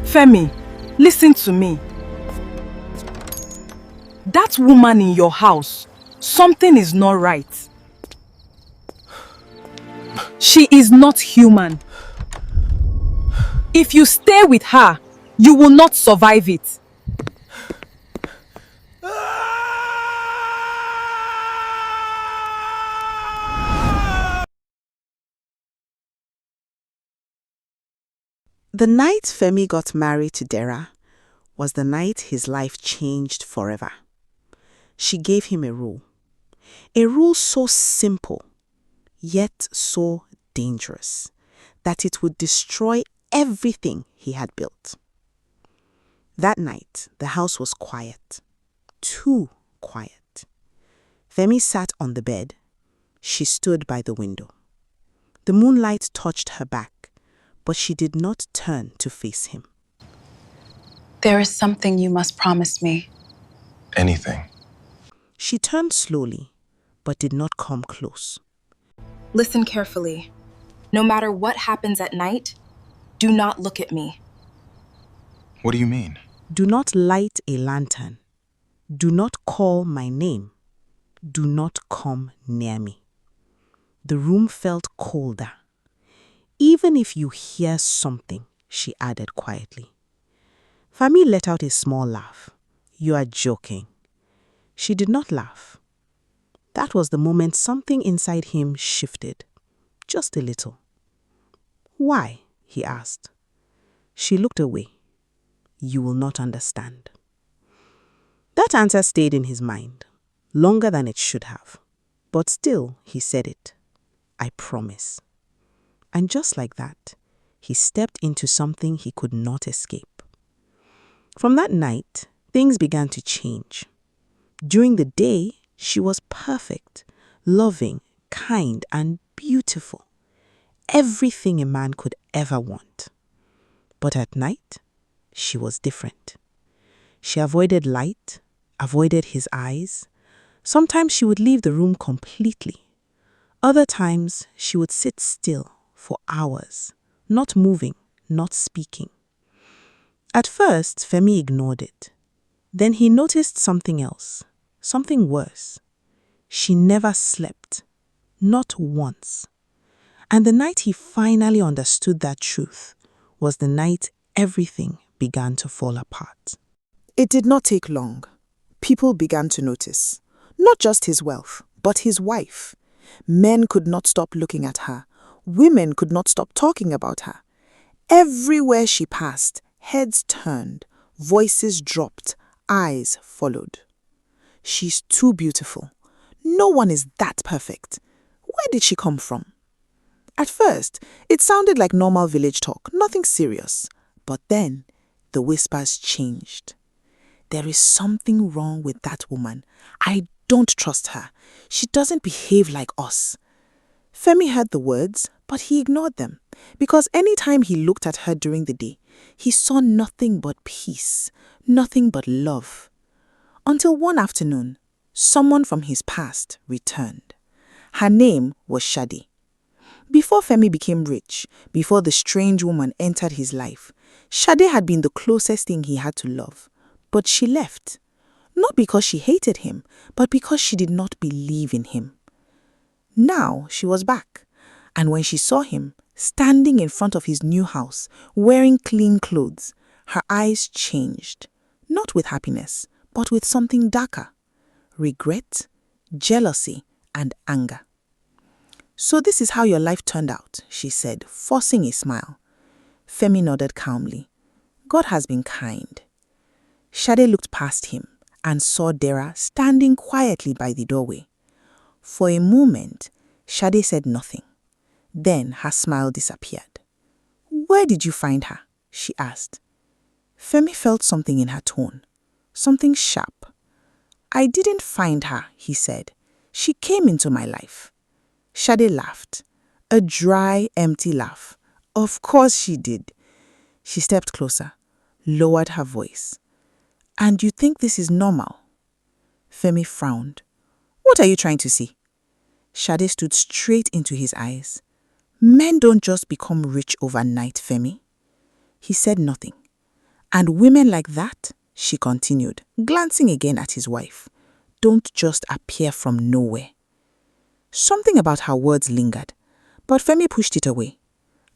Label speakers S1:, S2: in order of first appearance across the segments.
S1: Femi, listen to me. That woman in your house, something is not right. She is not human. If you stay with her, you will not survive it.
S2: The night Femi got married to Dera was the night his life changed forever. She gave him a rule so simple, yet so dangerous, that it would destroy everything he had built. That night, the house was quiet, too quiet. Femi sat on the bed. She stood by the window. The moonlight touched her back, but she did not turn to face him.
S3: There is something you must promise me.
S4: Anything.
S2: She turned slowly, but did not come close.
S5: Listen carefully. No matter what happens at night, do not look at me.
S4: What do you mean?
S2: Do not light a lantern. Do not call my name. Do not come near me. The room felt colder. Even if you hear something, she added quietly. Femi let out a small laugh. You are joking. She did not laugh. That was the moment something inside him shifted, just a little. Why? He asked. She looked away. You will not understand. That answer stayed in his mind, longer than it should have. But still, he said it. I promise. And just like that, he stepped into something he could not escape. From that night, things began to change. During the day, she was perfect, loving, kind, and beautiful. Everything a man could ever want. But at night, she was different. She avoided light, avoided his eyes. Sometimes she would leave the room completely. Other times, she would sit still for hours, not moving, not speaking. At first, Femi ignored it. Then he noticed something else, something worse. She never slept, not once. And the night he finally understood that truth was the night everything began to fall apart.
S6: It did not take long. People began to notice, not just his wealth, but his wife. Men could not stop looking at her. Women could not stop talking about her. Everywhere she passed, heads turned, voices dropped, eyes followed. She's too beautiful. No one is that perfect. Where did she come from? At first, it sounded like normal village talk, nothing serious. But then, the whispers changed. There is something wrong with that woman. I don't trust her. She doesn't behave like us. Femi heard the words, but he ignored them, because any time he looked at her during the day, he saw nothing but peace, nothing but love. Until one afternoon, someone from his past returned. Her name was Sade. Before Femi became rich, before the strange woman entered his life, Sade had been the closest thing he had to love. But she left. Not because she hated him, but because she did not believe in him. Now she was back, and when she saw him, standing in front of his new house, wearing clean clothes, her eyes changed, not with happiness, but with something darker: regret, jealousy, and anger. So this is how your life turned out, she said, forcing a smile. Femi nodded calmly. God has been kind. Sade looked past him and saw Dera standing quietly by the doorway. For a moment, Sade said nothing. Then her smile disappeared. Where did you find her? She asked. Femi felt something in her tone, something sharp. I didn't find her, he said. She came into my life. Sade laughed, a dry, empty laugh. Of course she did. She stepped closer, lowered her voice. And you think this is normal? Femi frowned. What are you trying to see? Sade stood straight into his eyes. Men don't just become rich overnight, Femi. He said nothing. And women like that, she continued, glancing again at his wife, don't just appear from nowhere. Something about her words lingered, but Femi pushed it away.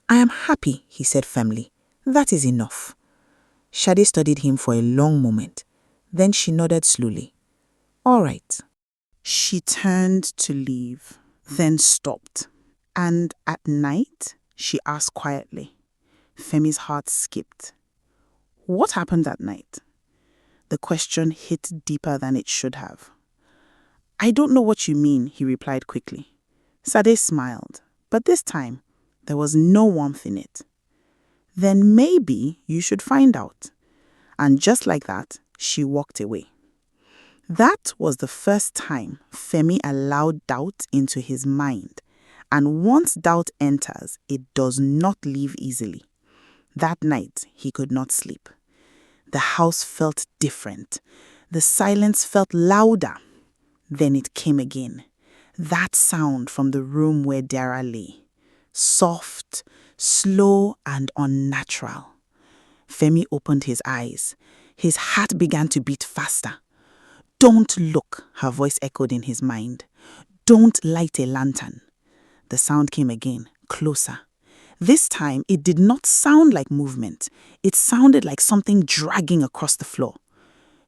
S6: I am happy, he said firmly. That is enough. Sade studied him for a long moment. Then she nodded slowly. All right.
S2: She turned to leave, then stopped. And at night, she asked quietly. Femi's heart skipped. What happened that night? The question hit deeper than it should have. I don't know what you mean, he replied quickly. Sade smiled, but this time, there was no warmth in it. Then maybe you should find out. And just like that, she walked away. That was the first time Femi allowed doubt into his mind. And once doubt enters, it does not leave easily. That night, he could not sleep. The house felt different. The silence felt louder. Then it came again. That sound from the room where Dara lay. Soft, slow, and unnatural. Femi opened his eyes. His heart began to beat faster. Don't look, her voice echoed in his mind. Don't light a lantern. The sound came again, closer. This time, it did not sound like movement. It sounded like something dragging across the floor.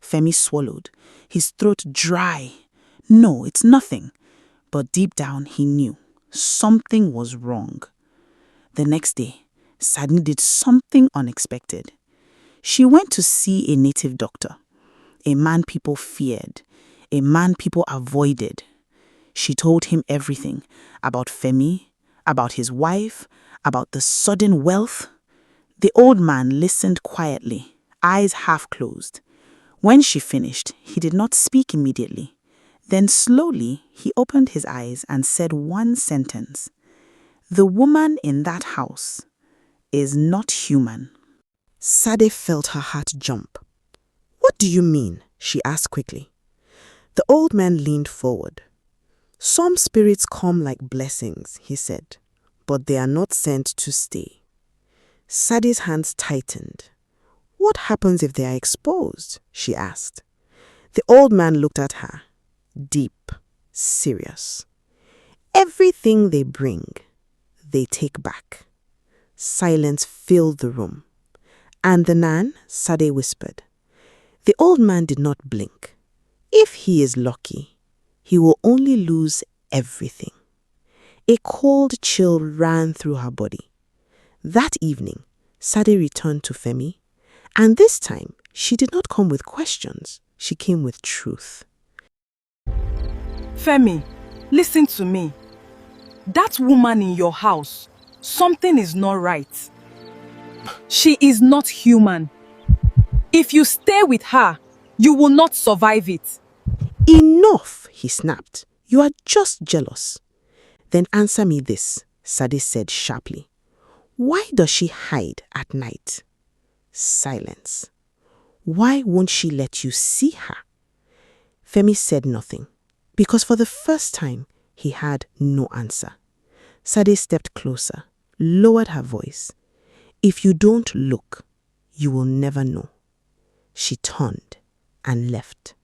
S2: Femi swallowed, his throat dry. No, it's nothing. But deep down, he knew something was wrong. The next day, Sade did something unexpected. She went to see a native doctor, a man people feared, a man people avoided. She told him everything about Femi, about his wife, about the sudden wealth. The old man listened quietly, eyes half closed. When she finished, he did not speak immediately. Then slowly, he opened his eyes and said one sentence. The woman in that house is not human.
S7: Sade felt her heart jump. What do you mean? She asked quickly. The old man leaned forward. Some spirits come like blessings, he said, but they are not sent to stay. Sade's hands tightened. What happens if they are exposed? She asked. The old man looked at her, deep, serious. Everything they bring, they take back. Silence filled the room. And the Nan, Sade whispered. The old man did not blink. If he is lucky, he will only lose everything. A cold chill ran through her body. That evening, Sade returned to Femi, and this time she did not come with questions. She came with truth.
S1: Femi, listen to me. That woman in your house, something is not right. She is not human. If you stay with her, you will not survive it.
S7: Enough, he snapped. You are just jealous. Then answer me this, Sade said sharply. Why does she hide at night? Silence. Why won't she let you see her? Femi said nothing, because for the first time, he had no answer. Sade stepped closer, lowered her voice. If you don't look, you will never know. She turned and left.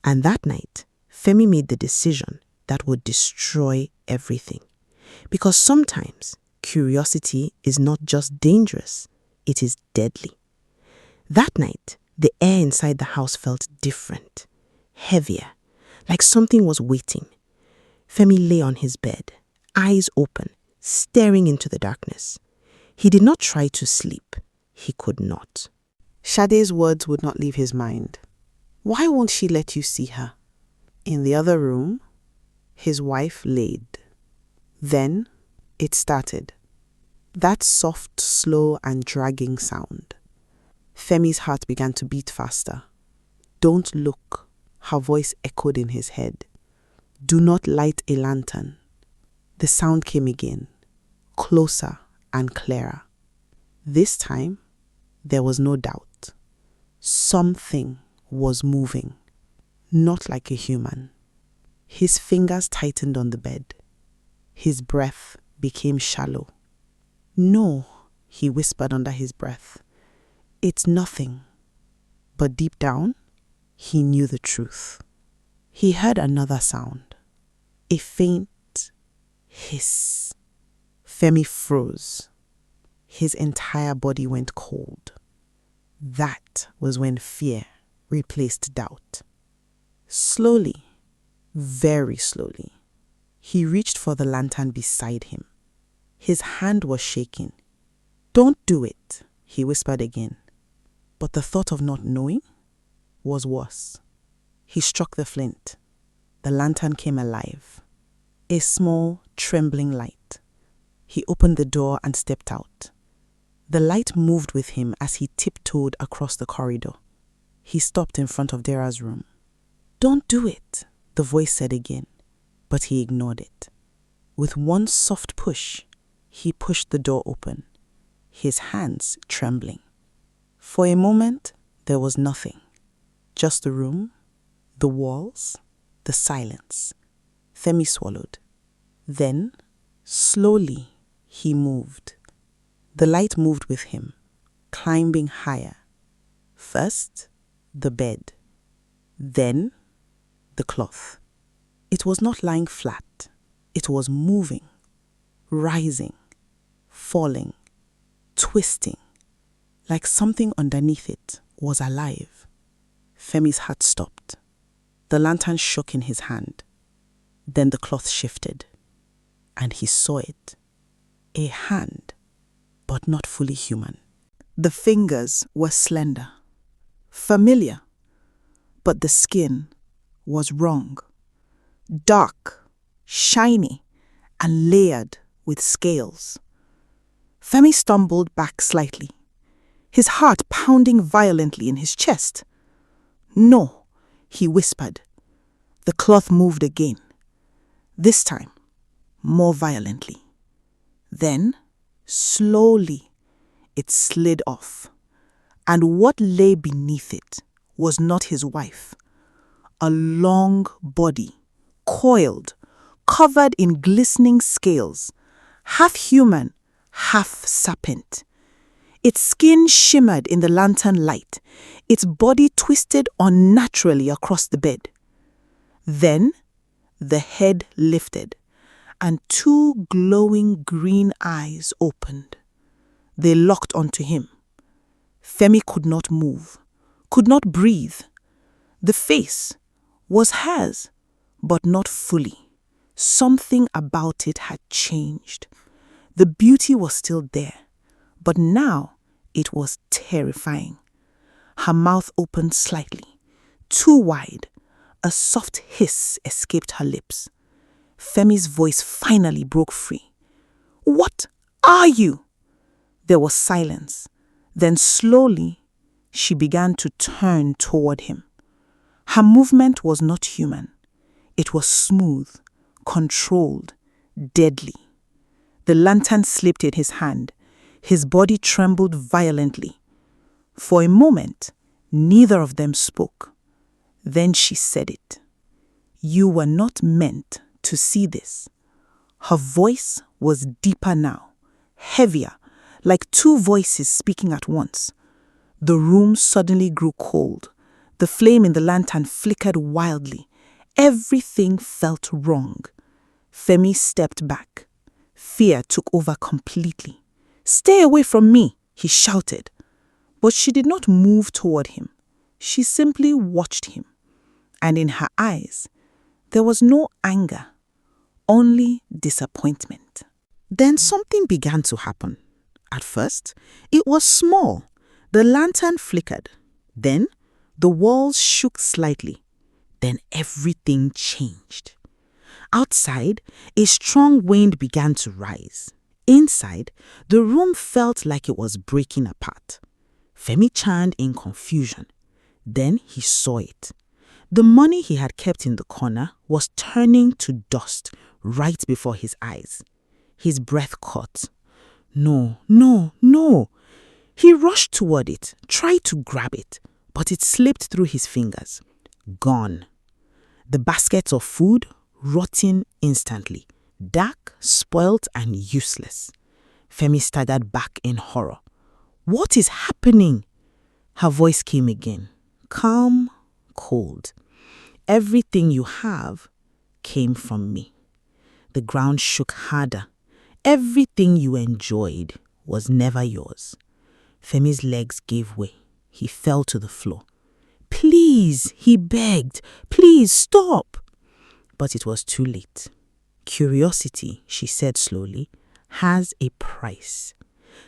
S7: And that night, Femi made the decision that would destroy everything. Because sometimes curiosity is not just dangerous, it is deadly. That night, the air inside the house felt different, heavier, like something was waiting. Femi lay on his bed, eyes open, staring into the darkness. He did not try to sleep. He could not.
S2: Sade's words would not leave his mind. Why won't she let you see her? In the other room, his wife laid. Then it started. That soft, slow, and dragging sound. Femi's heart began to beat faster. Don't look, her voice echoed in his head. Do not light a lantern. The sound came again, closer and clearer. This time, there was no doubt. Something was moving, not like a human. His fingers tightened on the bed. His breath became shallow. No, he whispered under his breath. It's nothing.
S6: But deep down, he knew the truth. He heard another sound, a faint hiss. Femi froze. His entire body went cold. That was when fear replaced doubt. Slowly, very slowly, he reached for the lantern beside him. His hand was shaking. "Don't do it," he whispered again. But the thought of not knowing was worse. He struck the flint. The lantern came alive. A small, trembling light. He opened the door and stepped out. The light moved with him as he tiptoed across the corridor. He stopped in front of Dara's room. "Don't do it," the voice said again, but he ignored it. With one soft push, he pushed the door open, his hands trembling. For a moment, there was nothing. Just the room, the walls, the silence. Femi swallowed. Then, slowly, he moved. The light moved with him, climbing higher. First, the bed. Then, the cloth. It was not lying flat. It was moving, rising, falling, twisting, like something underneath it was alive. Femi's heart stopped. The lantern shook in his hand. Then the cloth shifted, and he saw it. A hand, but not fully human. The fingers were slender, familiar, but the skin was wrong. Dark, shiny, and layered with scales. Femi stumbled back slightly, his heart pounding violently in his chest. "No," he whispered. The cloth moved again, this time more violently. Then, slowly, it slid off, and what lay beneath it was not his wife. A long body, coiled, covered in glistening scales, half human, half serpent. Its skin shimmered in the lantern light, its body twisted unnaturally across the bed. Then, the head lifted, and two glowing green eyes opened. They locked onto him. Femi could not move, could not breathe. The face was hers, but not fully. Something about it had changed. The beauty was still there, but now it was terrifying. Her mouth opened slightly, too wide. A soft hiss escaped her lips. Femi's voice finally broke free. "What are you?" There was silence. Then slowly, she began to turn toward him. Her movement was not human. It was smooth, controlled, deadly. The lantern slipped in his hand. His body trembled violently. For a moment, neither of them spoke. Then she said it. "You were not meant to see this." Her voice was deeper now, heavier, like two voices speaking at once. The room suddenly grew cold. The flame in the lantern flickered wildly. Everything felt wrong. Femi stepped back. Fear took over completely. "Stay away from me," he shouted. But she did not move toward him. She simply watched him. And in her eyes, there was no anger, only disappointment. Then something began to happen. At first, it was small. The lantern flickered. Then, the walls shook slightly. Then everything changed. Outside, a strong wind began to rise. Inside, the room felt like it was breaking apart. Femi turned in confusion. Then he saw it. The money he had kept in the corner was turning to dust right before his eyes. His breath caught. No, no, no. He rushed toward it, tried to grab it, but it slipped through his fingers. Gone. The baskets of food, rotting instantly. Dark, spoilt, and useless. Femi staggered back in horror. "What is happening?" Her voice came again.
S7: calm, cold. Everything you have came from me. The ground shook harder. Everything you enjoyed was never yours. Femi's legs gave way. He fell to the floor. Please, he begged. Please stop. But it was too late. Curiosity, she said slowly, has a price.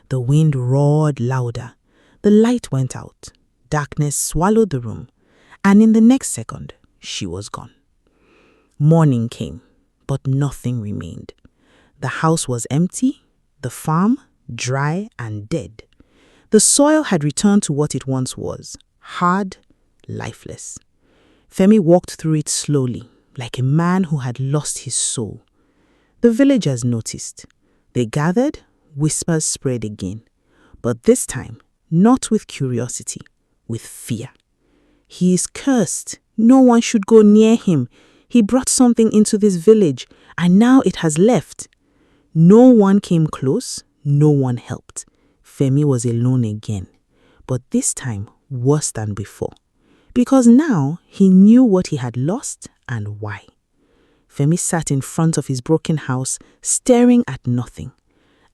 S7: The wind roared louder. The light went out. Darkness swallowed the room. And in the next second, she was gone. Morning came, but nothing remained. The house was empty, the farm dry and dead. The soil had returned to what it once was, hard, lifeless. Femi walked through it slowly, like a man who had lost his soul. The villagers noticed. They gathered, whispers spread again. But this time, not with curiosity, with fear. He is cursed. No one should go near him. He brought something into this village, and now it has left. No one came close, no one helped. Femi was alone again, but this time worse than before. Because now he knew what he had lost and why. Femi sat in front of his broken house, staring at nothing.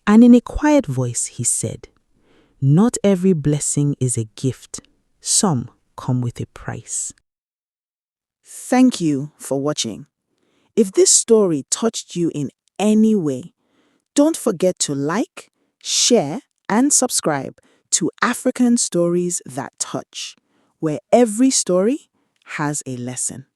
S7: And in a quiet voice he said, "Not every blessing is a gift. Some come with a price."
S6: Thank you for watching. If this story touched you in any way, don't forget to like, share, and subscribe to African Stories That Touch, where every story has a lesson.